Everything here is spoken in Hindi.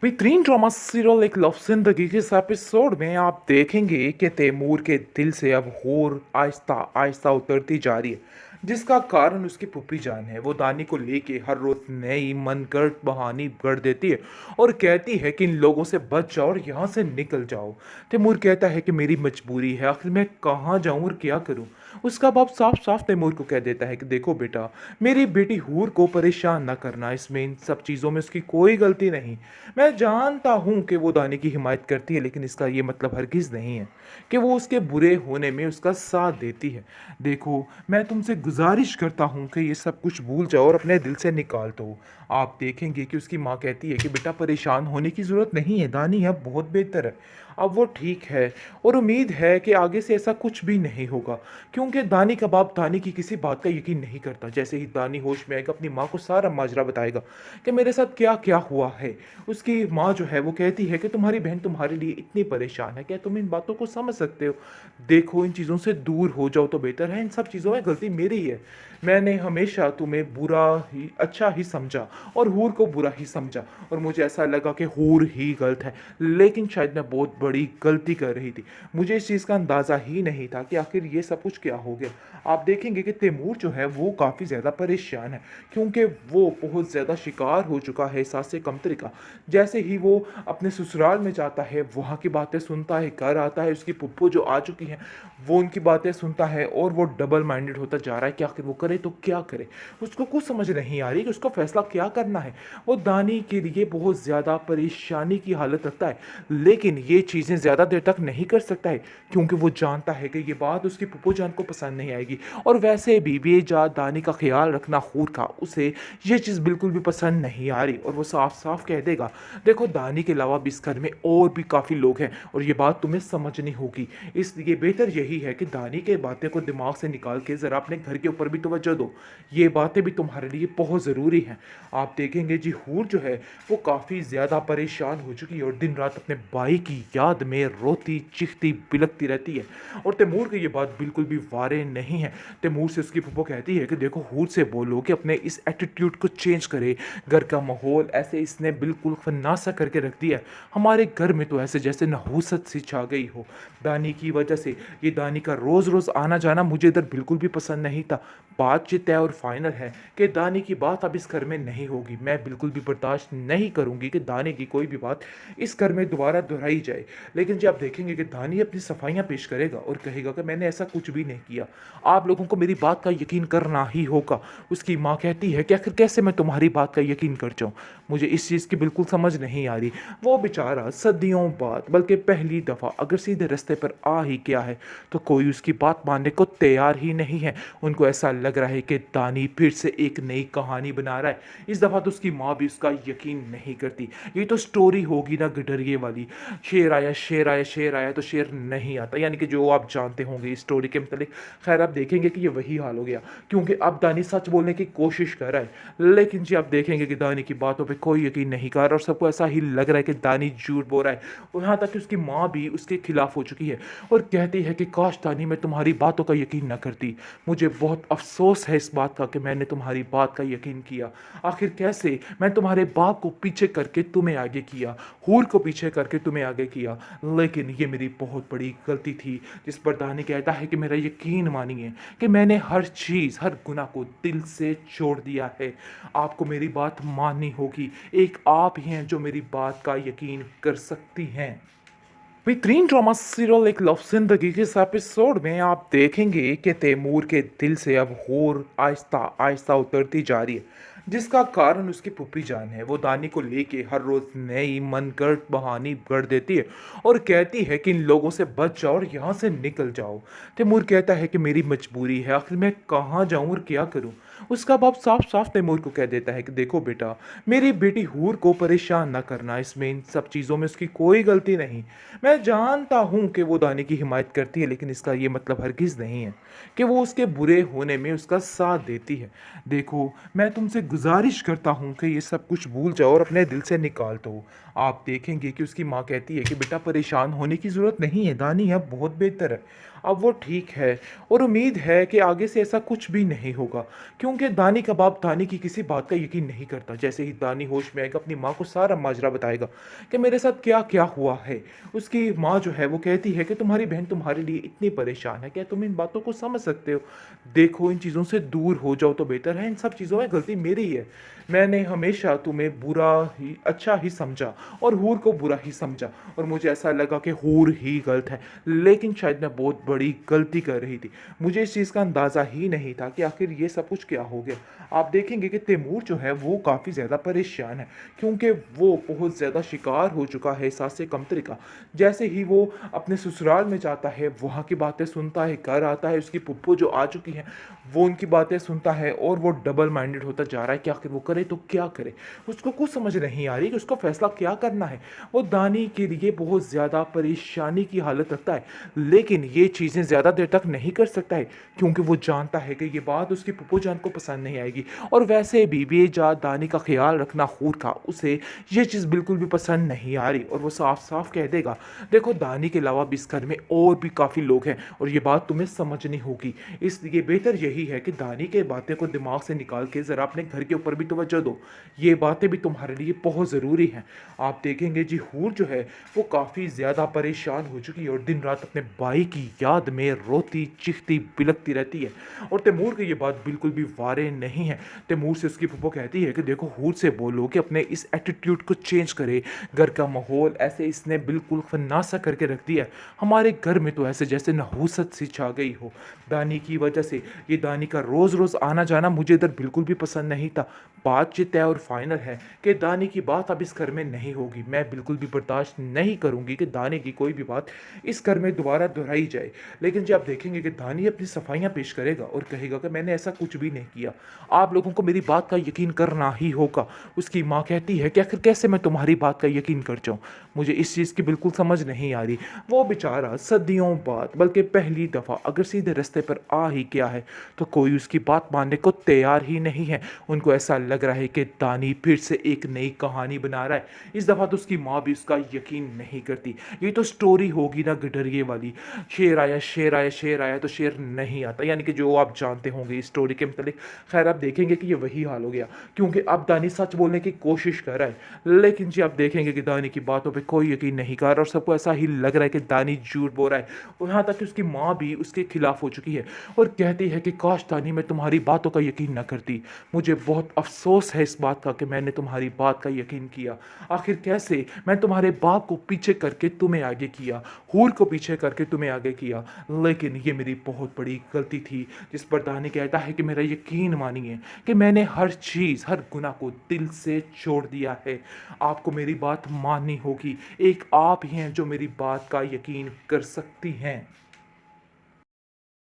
बेहतरीन ड्रामा सीरियल एक लव जिंदगी के इस एपिसोड में आप देखेंगे कि तैमूर के दिल से अब हूर आहिस्ता आहिस्ता उतरती जा रही है, जिसका कारण उसकी पुप्पी जान है। वो दानी को लेके हर रोज नई मनगढ़ंत बहानी गढ़ देती है और कहती है कि इन लोगों से बच जाओ और यहाँ से निकल जाओ। तैमूर कहता है कि मेरी मजबूरी है, आखिर मैं कहाँ जाऊँ और क्या करूँ। उसका बाप साफ साफ तैमूर को कह देता है कि देखो बेटा, मेरी बेटी हूर को परेशान ना करना, इसमें इन सब चीज़ों में उसकी कोई गलती नहीं। मैं जानता हूँ कि वो दानी की हिमायत करती है, लेकिन इसका ये मतलब हरगिज़ नहीं है कि वो उसके बुरे होने में उसका साथ देती है। देखो, मैं तुमसे गुजारिश करता हूँ कि ये सब कुछ भूल जाओ और अपने दिल से निकाल दो। आप देखेंगे कि उसकी माँ कहती है कि बेटा परेशान होने की ज़रूरत नहीं है, दानी अब बहुत बेहतर है, अब वो ठीक है और उम्मीद है कि आगे से ऐसा कुछ भी नहीं होगा। क्योंकि दानी का बाप दानी की किसी बात का यकीन नहीं करता। जैसे ही दानी होश में आएगा, अपनी माँ को सारा माजरा बताएगा कि मेरे साथ क्या क्या हुआ है। उसकी माँ जो है वो कहती है कि तुम्हारी बहन तुम्हारे लिए इतनी परेशान है, क्या तुम इन बातों को समझ सकते हो। देखो, इन चीज़ों से दूर हो जाओ तो बेहतर है, इन सब चीज़ों में गलती मेरी है। मैंने हमेशा तुम्हें बुरा ही अच्छा ही समझा और हूर को बुरा ही समझा, और मुझे ऐसा लगा कि हूर ही गलत है, लेकिन शायद मैं बहुत बड़ी गलती कर रही थी। मुझे इस चीज़ का अंदाज़ा ही नहीं था कि आखिर ये सब कुछ क्या हो गया। आप देखेंगे कि तैमूर जो है वो काफ़ी ज़्यादा परेशान है, क्योंकि वो बहुत ज़्यादा शिकार हो चुका है एहसास कमतरी का। जैसे ही वो अपने ससुराल में जाता है, वहाँ की बातें सुनता है, घर आता है, उसकी पुप्पो जो आ चुकी हैं वो उनकी बातें सुनता है, और वो डबल माइंडेड होता जा रहा है कि आखिर वो करे तो क्या करे। उसको कुछ समझ नहीं आ रही कि उसको फैसला क्या करना है। वो दानी के लिए बहुत ज़्यादा परेशानी की हालत रखता है, लेकिन ये चीज़ें ज़्यादा देर तक नहीं कर सकता है, क्योंकि वो जानता है कि ये बात उसकी पुप्पो जान को पसंद नहीं आएगी। और वैसे भी बेजात दानी का ख्याल रखना हूर का, उसे ये चीज़ बिल्कुल भी पसंद नहीं आ रही, और वो साफ साफ कह देगा देखो, दानी के अलावा भी इस घर में और भी काफ़ी लोग हैं और ये बात तुम्हें समझनी होगी। इसलिए बेहतर यही है कि दानी के बातें को दिमाग से निकाल के ज़रा अपने घर के ऊपर भी तवज्जो दो। ये बातें भी तुम्हारे लिए बहुत ज़रूरी हैं। आप देखेंगे जी, हूर जो है वो काफ़ी ज़्यादा परेशान हो चुकी है और दिन रात अपने भाई की याद में रोती चीखती बिलकती रहती है। और तैमूर की ये बात बिल्कुल भी वारे नहीं है। तैमूर से उसकी फूफो कहती है कि देखो, हूर से बोलो कि अपने इस एटीट्यूड को चेंज करे। घर का माहौल ऐसे इसने बिल्कुल फन्नासा करके रख दिया है। हमारे घर में तो ऐसे जैसे नहूसत सी छा गई हो दानी की वजह से। ये दानी का रोज़ रोज़ आना जाना मुझे इधर बिल्कुल भी पसंद नहीं था। बातचीत तय और फाइनल है कि दानी की बात अब इस घर में नहीं होगी। मैं बिल्कुल भी बर्दाश्त नहीं करूंगी कि दानी की कोई भी बात इस घर में दोबारा दोहराई जाए। लेकिन जब आप देखेंगे कि दानी अपनी सफाइयाँ पेश करेगा और कहेगा कि मैंने ऐसा कुछ भी नहीं किया, आप लोगों को मेरी बात का यकीन करना ही होगा। उसकी माँ कहती है कि आखिर कैसे मैं तुम्हारी बात का यकीन कर जाऊँ, मुझे इस चीज़ की बिल्कुल समझ नहीं आ रही। वो बेचारा सदियों बाद, बल्कि पहली दफ़ा अगर सीधे रास्ते पर आ ही गया है, तो कोई उसकी बात मानने को तैयार ही नहीं है। उनको ऐसा लग रहा है कि दानी फिर से एक नई कहानी बना रहा है। इस दफ़ा तो उसकी माँ भी उसका यकीन नहीं करती। ये तो स्टोरी होगी ना गडरिए वाली, शेर आया शेर आया शेर आया तो शेर नहीं आता, यानी कि जो आप जानते होंगे इस स्टोरी के मतलब। खैर, आप देखेंगे कि ये वही हाल हो गया, क्योंकि अब दानी सच बोलने की कोशिश कर रहा है, लेकिन जी आप देखेंगे कि दानी की बातों पे कोई यकीन नहीं कर रहा और सबको ऐसा ही लग रहा है कि दानी झूठ बोल रहा है। और यहाँ तक कि उसकी माँ भी उसके खिलाफ हो चुकी है और कहती है कि काश दानी मैं तुम्हारी बातों का यकीन ना करती। मुझे बहुत अफसोस है इस बात का कि मैंने तुम्हारी बात का यकीन किया। आखिर कैसे मैं तुम्हारे बाप को पीछे करके तुम्हें आगे किया, हूर को पीछे करके तुम्हें आगे किया, लेकिन ये मेरी बहुत बड़ी गलती थी। जिस पर दानी कहता है कि मेरा यकीन मानिए कि मैंने हर चीज़ हर गुनाह को दिल से छोड़ दिया है। आपको मेरी बात माननी होगी, एक आप ही हैं जो मेरी बात का यकीन कर सकती हैं। बेहतरीन ड्रामा सीरियल एक लव जिंदगी के इस एपिसोड में आप देखेंगे कि तैमूर के दिल से अब हूर आहिस्ता आहिस्ता उतरती जा रही है, जिसका कारण उसकी पुप्पी जान है। वो दानी को लेके हर रोज नई मनगढ़ंत बहानी गढ़ देती है और कहती है कि इन लोगों से बच जाओ और यहाँ से निकल जाओ। तैमूर कहता है कि मेरी मजबूरी है, आखिर मैं कहाँ जाऊँ और क्या करूँ। उसका बाप साफ साफ तैमूर को कह देता है कि देखो बेटा, मेरी बेटी हूर को परेशान ना करना, इसमें इन सब चीज़ों में उसकी कोई गलती नहीं। मैं जानता हूँ कि वो दानी की हिमायत करती है, लेकिन इसका ये मतलब हरगिज़ नहीं है कि वो उसके बुरे होने में उसका साथ देती है। देखो, मैं तुमसे गुजारिश करता हूँ कि ये सब कुछ भूल जाओ और अपने दिल से निकाल दो। आप देखेंगे कि उसकी माँ कहती है कि बेटा परेशान होने की ज़रूरत नहीं है, दानी अब बहुत बेहतर है, अब वो ठीक है और उम्मीद है कि आगे से ऐसा कुछ भी नहीं होगा, क्योंकि दानी का बाप दानी की किसी बात का यकीन नहीं करता। जैसे ही दानी होश में आएगा, अपनी माँ को सारा माजरा बताएगा कि मेरे साथ क्या क्या हुआ है। उसकी माँ जो है वो कहती है कि तुम्हारी बहन तुम्हारे लिए इतनी परेशान है, क्या तुम इन बातों को समझ सकते हो? देखो, इन चीज़ों से दूर हो जाओ तो बेहतर है। इन सब चीज़ों में गलती मेरी है। मैंने हमेशा तुम्हें बुरा ही अच्छा ही समझा और हूर को बुरा ही समझा, और मुझे ऐसा लगा कि हूर ही गलत है, लेकिन शायद मैं बहुत बड़ी गलती कर रही थी। मुझे इस चीज़ का अंदाज़ा ही नहीं था कि आखिर ये सब कुछ क्या हो गया। आप देखेंगे कि तैमूर जो है वो काफ़ी ज़्यादा परेशान है, क्योंकि वो बहुत ज़्यादा शिकार हो चुका है एहसास कमतरी का। जैसे ही वो अपने ससुराल में जाता है, वहाँ की बातें सुनता है, घर आता है, उसकी पुप्पो जो आ चुकी हैं वो उनकी बातें सुनता है, और वो डबल माइंडेड होता जा रहा है कि आखिर वो करे तो क्या करे। उसको कुछ समझ नहीं आ रही कि उसको फैसला क्या करना है। वो दानी के लिए बहुत ज़्यादा परेशानी की हालत रखता है, लेकिन ये चीज़ें ज़्यादा देर तक नहीं कर सकता है, क्योंकि वो जानता है कि ये बात उसकी पुप्पो जान को पसंद नहीं आएगी। और वैसे भी बेजा दानी का ख्याल रखना हूर का, उसे ये चीज़ बिल्कुल भी पसंद नहीं आ रही, और वो साफ साफ कह देगा, देखो दानी के अलावा भी इस घर में और भी काफ़ी लोग हैं, और ये बात तुम्हें समझनी होगी। इसलिए बेहतर यही है कि दानी के बातें को दिमाग से निकाल के ज़रा अपने घर के ऊपर भी तवज्जो दो। ये बातें भी तुम्हारे लिए बहुत ज़रूरी हैं। आप देखेंगे जी, हूर जो है वो काफ़ी ज़्यादा परेशान हो चुकी है, और दिन रात अपने भाई की याद में रोती चीखती बिलखती रहती है। और तैमूर की ये बात बिल्कुल भी वारे नहीं है। तैमूर से उसकी फूफो कहती है कि देखो, हूर से बोलो कि अपने इस एटीट्यूड को चेंज करे। घर का माहौल ऐसे इसने बिल्कुल फन्नासा करके रख दिया है। हमारे घर में तो ऐसे जैसे नहूसत सी छा गई हो दानी की वजह से। ये दानी का रोज़ रोज़ आना जाना मुझे इधर बिल्कुल भी पसंद नहीं था। बातचीत तय और फाइनल है कि दानी की बात अब इस घर में नहीं होगी। मैं बिल्कुल भी बर्दाश्त नहीं करूंगी कि दानी की कोई भी बात इस घर में दोबारा दोहराई जाए। लेकिन जब आप देखेंगे कि दानी अपनी सफाइयाँ पेश करेगा और कहेगा कि मैंने ऐसा कुछ भी नहीं किया, आप लोगों को मेरी बात का यकीन करना ही होगा। उसकी माँ कहती है कि आखिर कैसे मैं तुम्हारी बात का यकीन कर जाऊँ, मुझे इस चीज़ की बिल्कुल समझ नहीं आ रही। वो बेचारा सदियों बाद, बल्कि पहली दफ़ा अगर सीधे रास्ते पर आ ही गया है, तो कोई उसकी बात मानने को तैयार ही नहीं है। उनको ऐसा लग रहा है कि दानी फिर से एक नई कहानी बना रहा है। इस दफ़ा तो उसकी माँ भी उसका यकीन नहीं करती। ये तो स्टोरी होगी ना गडरिए वाली, शेर आया शेर आया शेर आया तो शेर नहीं आता, यानी कि जो आप जानते होंगे इस स्टोरी के मतलब। खैर, आप देखेंगे कि ये वही हाल हो गया, क्योंकि अब दानी सच बोलने की कोशिश कर रहा है, लेकिन जी आप देखेंगे कि दानी की बातों पे कोई यकीन नहीं कर रहा, और सबको ऐसा ही लग रहा है कि दानी झूठ बोल रहा है। और यहाँ तक कि उसकी माँ भी उसके खिलाफ हो चुकी है, और कहती है कि काश दानी मैं तुम्हारी बातों का यकीन न करती। मुझे बहुत अफसोस है इस बात का कि मैंने तुम्हारी बात का यकीन किया। आखिर कैसे मैं तुम्हारे बाप को पीछे करके तुम्हें आगे किया, हूर को पीछे करके तुम्हें आगे किया, लेकिन ये मेरी बहुत बड़ी गलती थी। जिस पर दानी कहता है कि मेरा यकीन मानिए कि मैंने हर चीज़ हर गुनाह को दिल से छोड़ दिया है। आपको मेरी बात माननी होगी, एक आप ही हैं जो मेरी बात का यकीन कर सकती हैं।